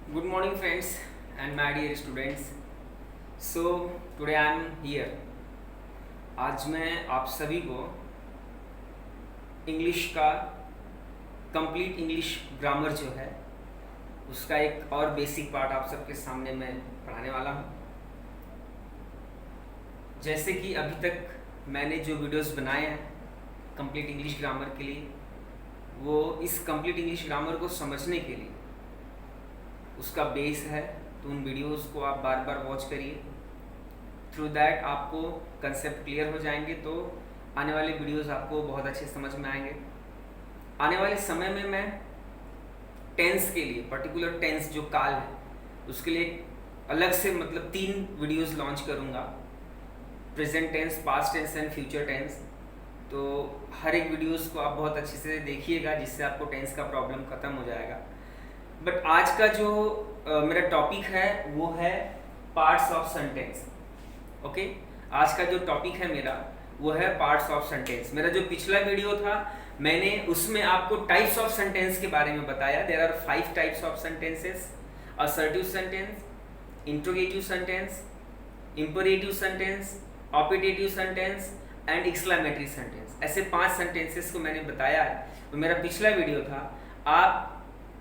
Good morning, friends and my dear students. So today I am here. आज मैं आप सभी को इंग्लिश का कंप्लीट इंग्लिश ग्रामर जो है उसका एक और बेसिक पार्ट आप सबके सामने मैं पढ़ाने वाला हूँ। जैसे कि अभी तक मैंने जो वीडियोस बनाए हैं कंप्लीट इंग्लिश ग्रामर के लिए, वो इस कंप्लीट इंग्लिश ग्रामर को समझने के लिए उसका बेस है, तो उन वीडियोस को आप बार बार वॉच करिए। थ्रू दैट आपको कंसेप्ट क्लियर हो जाएंगे, तो आने वाले वीडियोस आपको बहुत अच्छे समझ में आएंगे। आने वाले समय में मैं टेंस के लिए, पर्टिकुलर टेंस जो काल है उसके लिए अलग से 3 वीडियोस लॉन्च करूँगा, present tense, past tense and future tense. तो हर एक वीडियोस को आप बहुत अच्छे से देखिएगा, जिससे आपको टेंस का प्रॉब्लम ख़त्म हो जाएगा। बट आज का जो मेरा टॉपिक है वो है पार्ट्स ऑफ सेंटेंस। ओके, आज का जो टॉपिक है मेरा वो है पार्ट्स ऑफ सेंटेंस। मेरा जो पिछला वीडियो था मैंने उसमें आपको टाइप्स ऑफ सेंटेंस के बारे में बताया। There are 5 types of sentences: assertive sentence, interrogative sentence, imperative sentence, optative sentence and exclamatory sentence. ऐसे 5 सेंटेंसेस को मैंने बताया है। तो मेरा पिछला वीडियो था, आप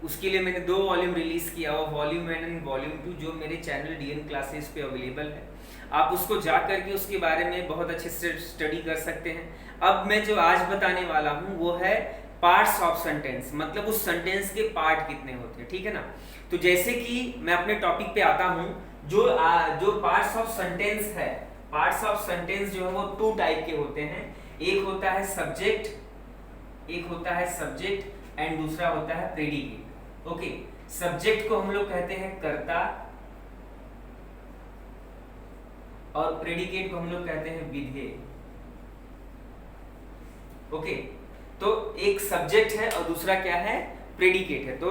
उसके लिए मैंने 2 वॉल्यूम रिलीज किया हुआ, वॉल्यूम 1 एंड वॉल्यूम 2, जो मेरे चैनल डीएन क्लासेस पे अवेलेबल है। आप उसको जा करके उसके बारे में बहुत अच्छे से स्टडी कर सकते हैं। अब मैं जो आज बताने वाला हूँ वो है पार्ट्स ऑफ सेंटेंस, मतलब उस सेंटेंस के पार्ट कितने होते हैं, ठीक है ना। तो जैसे कि मैं अपने टॉपिक पे आता हूँ, जो पार्ट्स ऑफ सेंटेंस है, पार्ट्स ऑफ सेंटेंस जो है वो 2 टाइप के होते हैं। एक होता है सब्जेक्ट, एंड दूसरा होता है प्रेडिकेट। ओके, सब्जेक्ट को हम लोग कहते हैं कर्ता और प्रेडिकेट को हम लोग कहते हैं विधेय। ओके, तो एक सब्जेक्ट है और दूसरा क्या है, प्रेडिकेट है। तो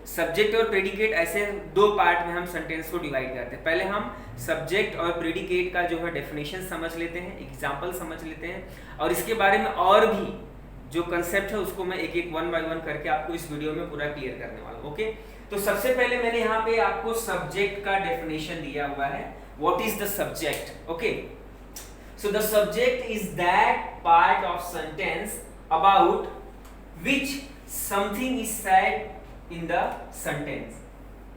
सब्जेक्ट और प्रेडिकेट ऐसे 2 पार्ट में हम सेंटेंस को डिवाइड करते हैं। पहले हम सब्जेक्ट और प्रेडिकेट का जो है डेफिनेशन समझ लेते हैं, एग्जांपल समझ लेते हैं, और इसके बारे में और भी जो कंसेप्ट है उसको मैं एक 1 बाय 1 करके आपको इस वीडियो में पूरा क्लियर करने वाला हूँ। ओके, तो सबसे पहले मैंने यहाँ पे आपको सब्जेक्ट का डेफिनेशन दिया हुआ है। What is the subject? Okay, so the subject is that part of sentence about which something is said in the sentence.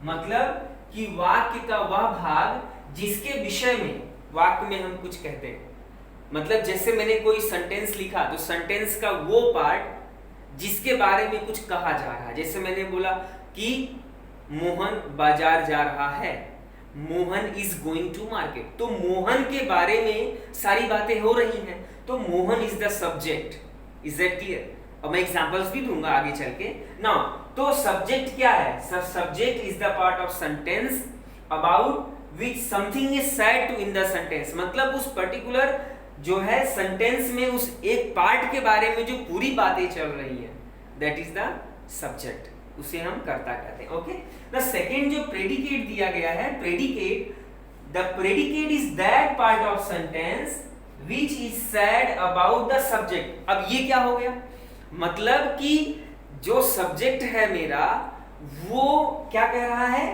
मतलब कि वाक्य का वह भाग जिसके विषय में वाक्य में हम कुछ कहते हैं। मतलब जैसे मैंने कोई सेंटेंस लिखा, तो सेंटेंस का वो पार्ट जिसके बारे में कुछ कहा जा रहा है। जैसे मैंने बोला कि मोहन बाजार जा रहा है, Mohan is going to market, तो मोहन के बारे में सारी बातें हो रही हैं, तो Mohan is the subject. Is that clear? और मैं एग्जांपल्स भी दूंगा आगे चल के ना। तो सब्जेक्ट क्या है? Subject is the part of sentence about which something is said to in the sentence. मतलब उस पर्टिकुलर जो है सेंटेंस में उस एक पार्ट के बारे में जो पूरी बातें चल रही हैं, दैट इज द सब्जेक्ट, उसे हम कर्ता कहते हैं। ओके, द सेकंड जो प्रेडिकेट दिया गया है, the predicate is that part of sentence which is said about the subject. अब ये क्या हो गया, मतलब कि जो सब्जेक्ट है मेरा वो क्या कह रहा है,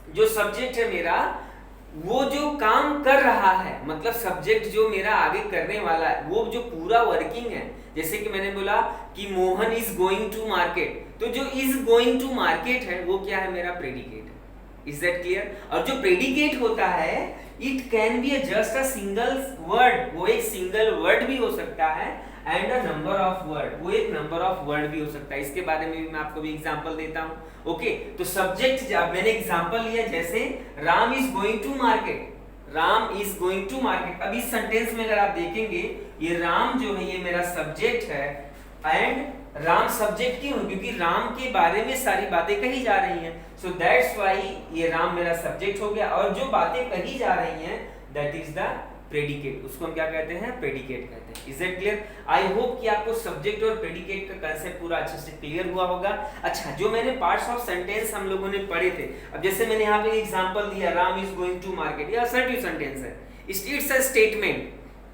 जो सब्जेक्ट है मेरा वो जो काम कर रहा है, मतलब सब्जेक्ट जो मेरा आगे करने वाला है, वो जो पूरा वर्किंग है। जैसे कि मैंने बोला कि Mohan is going to market, तो जो इज गोइंग टू मार्केट है वो क्या है, मेरा प्रेडिकेट है। Is that clear? और जो प्रेडिकेट होता है, it can be just a single word, वो एक सिंगल वर्ड भी हो सकता है, and a number of word, वो एक नंबर ऑफ वर्ड भी हो सकता है। इसके बारे में भी मैं आपको भी एग्जांपल देता हूं। ओके, तो सब्जेक्ट जब मैंने एग्जांपल लिया, जैसे Ram is going to market, Ram is going to market. अब इस सेंटेंस में अगर आप देखेंगे, ये राम जो है ये मेरा सब्जेक्ट है, एंड राम सब्जेक्ट क्यों? क्योंकि राम के बारे में सारी बातें कही जा रही हैं, सो दैट्स व्हाई ये राम मेरा सब्जेक्ट हो गया। और जो बातें कही जा रही हैं दैट इज द प्रेडिकेट, उसको हम क्या कहते हैं, प्रेडिकेट कहते हैं। Is it clear? I hope कि आपको सब्जेक्ट और प्रेडिकेट का कांसेप्ट पूरा अच्छे से क्लियर हुआ होगा। अच्छा, जो मैंने पार्ट्स ऑफ सेंटेंस हम लोगों ने पढ़े थे, अब जैसे मैंने यहाँ पे एग्जांपल दिया, Ram is going to market, ये असर्टिव सेंटेंस है, it's a statement,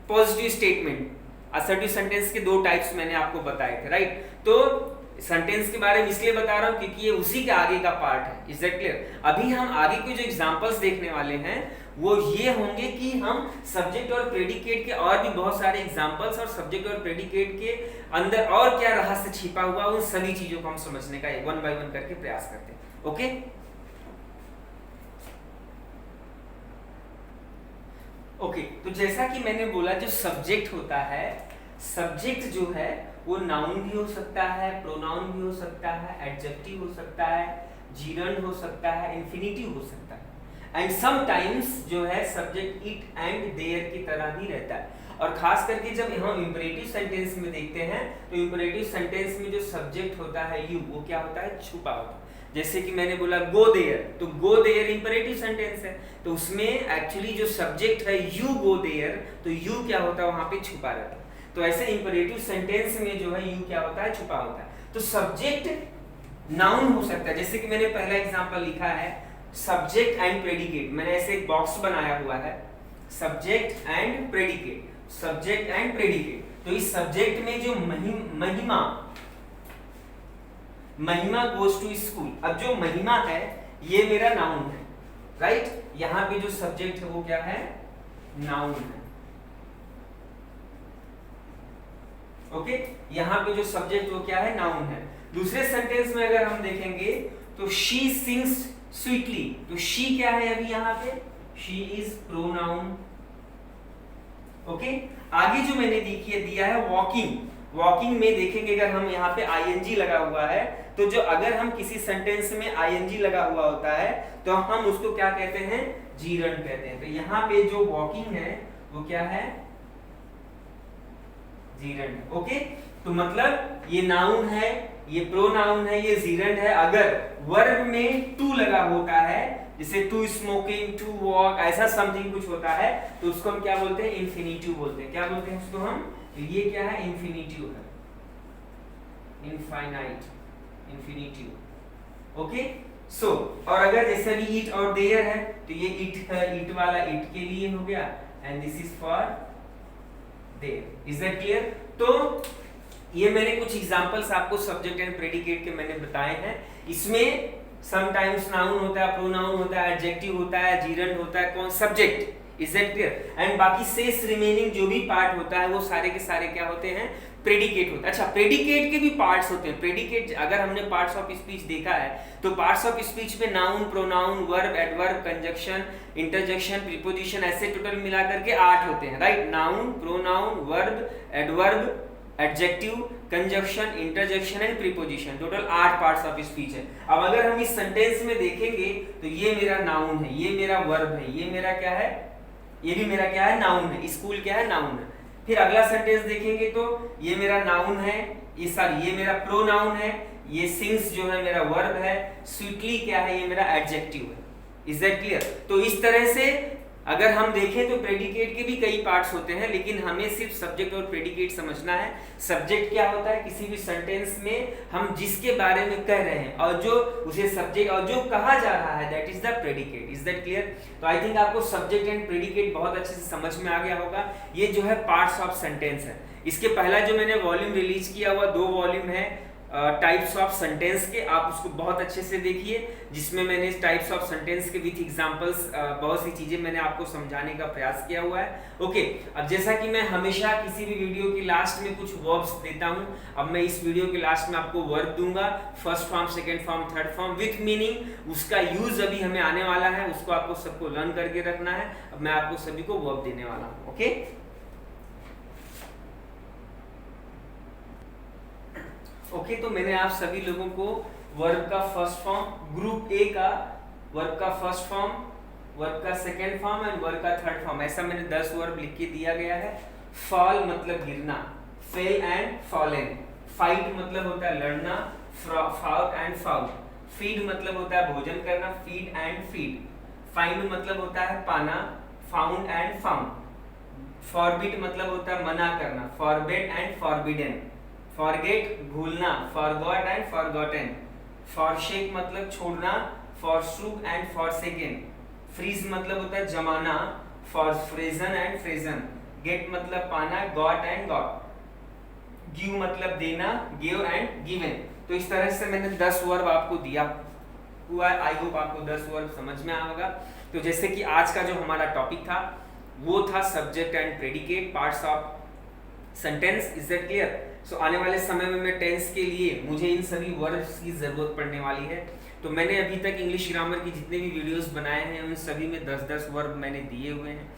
positive statement. Assertive sentence के 2 टाइप्स मैंने आपको बताए थे, राइट? तो सेंटेंस के बारे में इसलिए बता रहा हूँ क्योंकि ये उसी के आगे का पार्ट है। Is that clear? अभी हम आगे के जो एग्जांपल्स देखने वाले हैं वो ये होंगे कि हम सब्जेक्ट और प्रेडिकेट के और भी बहुत सारे एग्जांपल्स और सब्जेक्ट और प्रेडिकेट के अंदर और क्या रहस्य छिपा हुआ उन सभी चीजों को हम समझने का वन बाय वन करके प्रयास करते हैं। ओके, ओके, तो जैसा कि मैंने बोला जो सब्जेक्ट होता है, सब्जेक्ट जो है वो नाउन भी हो सकता है, प्रोनाउन भी हो सकता है, एडजेक्टिव हो सकता है, जीरंड हो सकता है, इंफिनिटिव हो सकता है, एंड समटाइम्स जो है सब्जेक्ट इट एंड देयर की तरह भी रहता है। और खास करके जब हम इंपरेटिव सेंटेंस में देखते हैं तो इंपरेटिव सेंटेंस में जो सब्जेक्ट होता है यू, वो क्या होता है? छुपा होता है। जैसे कि मैंने बोला गो देयर, तो गो देयर इंपरेटिव सेंटेंस है, तो उसमें एक्चुअली जो सब्जेक्ट है यू गो देयर, तो यू क्या होता है? वहां पे छुपा रहता है। तो ऐसे इंपरेटिव सेंटेंस में जो है यू क्या होता है? छुपा होता है। तो सब्जेक्ट नाउन हो सकता है, जैसे कि मैंने पहला एग्जांपल लिखा है सब्जेक्ट एंड प्रेडिकेट, मैंने ऐसे एक बॉक्स बनाया हुआ है subject and predicate, subject and predicate. तो इस सब्जेक्ट में जो महिमा गोज टू स्कूल, अब जो महिमा है ये मेरा नाउन है, राइट? यहां पे जो सब्जेक्ट है वो क्या है? नाउन है। ओके, यहां पे जो सब्जेक्ट वो क्या है? नाउन है। दूसरे सेंटेंस में अगर हम देखेंगे तो शी सिंग्स स्वीटली, तो शी क्या है अभी यहाँ पे? She is pronoun. ओके, आगे जो मैंने दिया है वॉकिंग, वॉकिंग में देखेंगे अगर हम यहाँ पे आईएनजी लगा हुआ है, तो जो अगर हम किसी सेंटेंस में आईएनजी लगा हुआ होता है तो हम उसको क्या कहते हैं? जीरंड कहते हैं। तो यहाँ पे जो वॉकिंग है वो क्या है? जीरंड। ओके, तो मतलब ये नाउन है, ये प्रोनाउन है, ये जीरंड है। अगर वर्ब में टू लगा होता है, जैसे टू स्मोकिंग, टू वॉक, ऐसा समथिंग कुछ होता है, तो उसको हम क्या बोलते हैं? इन्फिनिटिव बोलते हैं। क्या बोलते हैं उसको हम? तो ये क्या है? इन्फिनिटिव है, इनफाइनाइट, इन्फिनिटिव। ओके, सो और अगर जैसे भी इट और देयर है तो ये इट है, इट वाला इट के लिए हो गया, and this is for their. Is that clear? तो ये मैंने कुछ एग्जांपल्स आपको सब्जेक्ट एंड प्रेडिकेट के मैंने बताए हैं। इसमें समटाइम्स नाउन होता है, प्रोनाउन होता है, एडजेक्टिव होता है, जीरंड होता है, कौन? Subject. Is that clear? And बाकी शेष रिमेनिंग जो भी पार्ट होता है वो सारे के सारे क्या होते हैं? प्रेडिकेट होता है। अच्छा, प्रेडिकेट के भी पार्ट्स होते हैं। प्रेडिकेट अगर हमने पार्ट्स ऑफ स्पीच देखा है तो पार्ट्स ऑफ स्पीच में noun, pronoun, verb, adverb, conjunction, interjection, preposition, ऐसे टोटल मिलाकर के 8 होते हैं, right? Noun, pronoun, verb, adverb, adjective, conjunction, interjection and preposition, total 8 parts of speech है। अब अगर हम इस सेंटेंस में देखेंगे तो ये मेरा नाउन है, ये मेरा वर्ब है, ये मेरा क्या है? ये भी मेरा क्या है? नाउन है। स्कूल क्या है? नाउन है। फिर अगला सेंटेंस देखेंगे तो ये मेरा नाउन है, ये मेरा प्रोनाउन है, ये सिंग्स जो है मेरा वर्ब है, स्वीटली क्या है? ये मेरा एडजेक्टिव है। Is that clear? तो इस तरह से अगर हम देखें तो प्रेडिकेट के भी कई पार्ट्स होते हैं, लेकिन हमें सिर्फ सब्जेक्ट और प्रेडिकेट समझना है। सब्जेक्ट क्या होता है? किसी भी सेंटेंस में हम जिसके बारे में कह रहे हैं और जो उसे सब्जेक्ट और जो कहा जा रहा है, that is the predicate. Is that clear? तो आई थिंक आपको सब्जेक्ट एंड प्रेडिकेट बहुत अच्छे से समझ में आ गया होगा। ये जो है पार्ट्स ऑफ सेंटेंस है। इसके पहला जो मैंने वॉल्यूम रिलीज किया हुआ 2 वॉल्यूम है टाइप्स ऑफ सेंटेंस के, आप उसको बहुत अच्छे से देखिए, जिसमें मैंने टाइप्स ऑफ सेंटेंस के विथ एग्जांपल्स बहुत सी चीजें मैंने आपको समझाने का प्रयास किया हुआ है। ओके, अब जैसा कि मैं हमेशा किसी भी वीडियो के लास्ट में कुछ वर्ब्स देता हूं, अब मैं इस वीडियो के लास्ट में आपको वर्ब दूंगा, first form, second form, third form with meaning. उसका यूज अभी हमें आने वाला है, उसको आपको सबको लर्न करके रखना है। अब मैं आपको सभी को वर्ब देने वाला हूं। ओके, ओके, तो मैंने आप सभी लोगों को वर्ब का फर्स्ट फॉर्म, ग्रुप ए का वर्ब का फर्स्ट फॉर्म, वर्ब का सेकंड फॉर्म एंड वर्ब का थर्ड फॉर्म, ऐसा मैंने 10 वर्ब लिख के दिया गया है। फॉल मतलब गिरना, फेल एंड फॉलन। फाइट मतलब होता है लड़ना, फाउट एंड फाउट। फीड मतलब होता है भोजन करना, फीड एंड फीड। फाइंड मतलब होता है पाना, फाउंड एंड फाउंड। फॉरबिड मतलब होता है मना करना, फॉरबिड एंड फॉरबिडन। फॉरगेट भूलना, फॉरगॉट एंड फॉरगॉटन। फॉरशेक मतलब छोड़ना, फॉरशूक एंड फॉरसेकन। फ्रीज मतलब होता है जमाना, फॉरफ्रेजन एंड फ्रेजन। गेट मतलब पाना, गॉट एंड गॉट। गिव मतलब देना, गिव एंड गिवन। तो इस तरह से मैंने 10 वर्ब आपको दिया हुआ है। आई होप आपको 10 वर्ब समझ में आएगा। तो जैसे कि आज का जो हमारा टॉपिक था वो था subject and predicate parts of sentence. Is that clear? So आने वाले समय में मैं टेंस के लिए मुझे इन सभी वर्ब्स की ज़रूरत पड़ने वाली है। तो मैंने अभी तक इंग्लिश ग्रामर की जितने भी वीडियोस बनाए हैं उन सभी में 10-10 वर्ब मैंने दिए हुए हैं।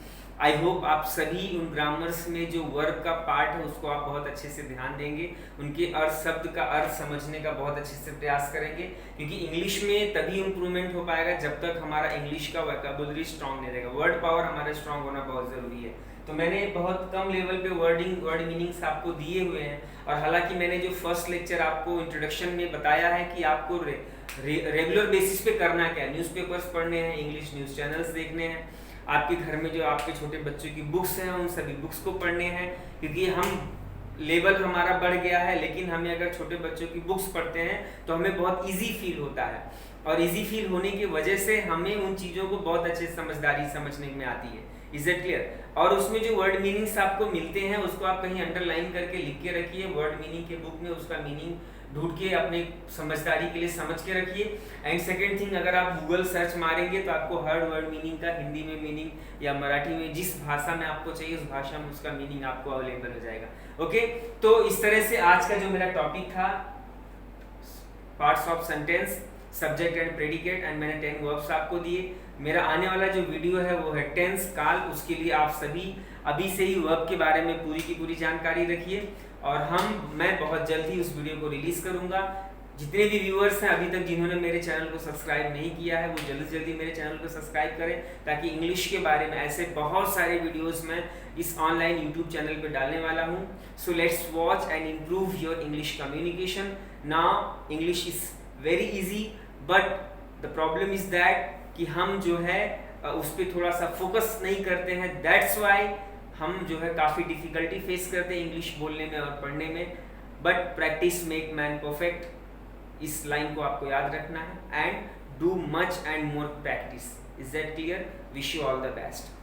आई होप आप सभी उन ग्रामर्स में जो वर्ब का पार्ट है उसको आप बहुत अच्छे से ध्यान देंगे, उनके अर्थ, शब्द का अर्थ समझने का बहुत अच्छे से प्रयास करेंगे, क्योंकि इंग्लिश में तभी इम्प्रूवमेंट हो पाएगा जब तक हमारा इंग्लिश का वोकैबुलरी स्ट्रांग नहीं रहेगा। वर्ड पावर हमारा स्ट्रांग होना बहुत ज़रूरी है। तो मैंने बहुत कम लेवल पे वर्ड मीनिंग्स आपको दिए हुए हैं, और हालांकि मैंने जो फर्स्ट लेक्चर आपको इंट्रोडक्शन में बताया है कि आपको रेगुलर बेसिस पे करना क्या है, न्यूज़पेपर्स पढ़ने हैं, इंग्लिश न्यूज़ चैनल्स देखने हैं, आपके घर में जो आपके छोटे बच्चों की बुक्स हैं उन सभी बुक्स को पढ़ने हैं, क्योंकि हम लेवल हमारा बढ़ गया है, लेकिन हमें अगर छोटे बच्चों की बुक्स पढ़ते हैं तो हमें बहुत इजी फील होता है, और इजी फील होने की वजह से हमें उन चीज़ों को बहुत अच्छे समझदारी समझने में आती है। Is it clear? और उसमें जो वर्ड मीनिंग्स आपको मिलते हैं उसको आप कहीं अंडरलाइन करके लिख के रखिए, वर्ड मीनिंग के बुक में उसका मीनिंग ढूंढ के अपने समझदारी के लिए समझ के रखिए। एंड सेकेंड थिंग, अगर आप गूगल सर्च मारेंगे तो आपको हर वर्ड मीनिंग का हिंदी में मीनिंग या मराठी में जिस भाषा में आपको चाहिए उस भाषा में उसका मीनिंग आपको अवेलेबल हो जाएगा। ओके, तो इस तरह से आज का जो मेरा टॉपिक था parts of sentence, subject and predicate, and मैंने 10 वर्ब्स आपको दिए। मेरा आने वाला जो वीडियो है वो है टेंस काल, उसके लिए आप सभी अभी से ही वर्ब के बारे में पूरी की पूरी जानकारी रखिए, और मैं बहुत जल्द ही उस वीडियो को रिलीज करूंगा। जितने भी व्यूअर्स हैं अभी तक जिन्होंने मेरे चैनल को सब्सक्राइब नहीं किया है वो जल्दी से जल्दी मेरे चैनल को सब्सक्राइब करें, ताकि इंग्लिश के बारे में ऐसे बहुत सारे वीडियोस मैं इस ऑनलाइन यूट्यूब चैनल पे डालने वाला हूँ। So let's watch and improve your English communication. Now English is very easy, but the problem is that कि हम जो है उस पर थोड़ा सा फोकस नहीं करते हैं। दैट्स वाई हम जो है काफ़ी डिफिकल्टी फेस करते हैं इंग्लिश बोलने में और पढ़ने में। But practice make man perfect, इस लाइन को आपको याद रखना है, and do much and more practice. Is that clear? Wish you all the best.